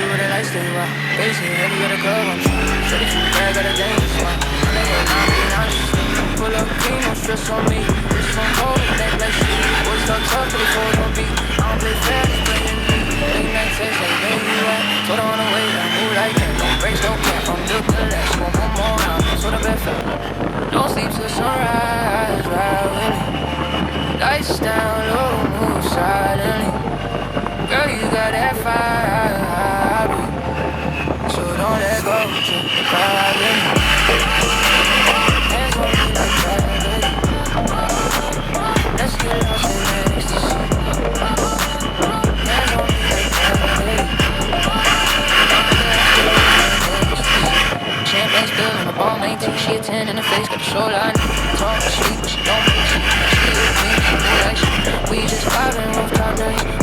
where the lights stay wild. Basic, heavy, got a club on me. Shorty too bad, got a dangerous smile. My nigga, not being honest. Pull up clean, no stress on me. Wrist on cold, neck like shit. Boys talk tough, but they fold on beat. I don't play fair, they bringing me. Late night text, like, where you at? Told her on the way, I move like that. Don't break, no cap, I'm built to last. Want one more round, that's what I bet for. Don't sleep till sunrise, ride with me. Lights down, low, move silently. Girl, you got that fire, so don't let go, just ride with me. Hands on me like gravity. Let's get lost in ecstasy. Hands on me like gravity. Champagne spilling, my ball 19. She a 10 in the face, got the shoreline. Talk sweet, but she don't make shit. She with me, she do like shit. We just vibing, rooftop nights.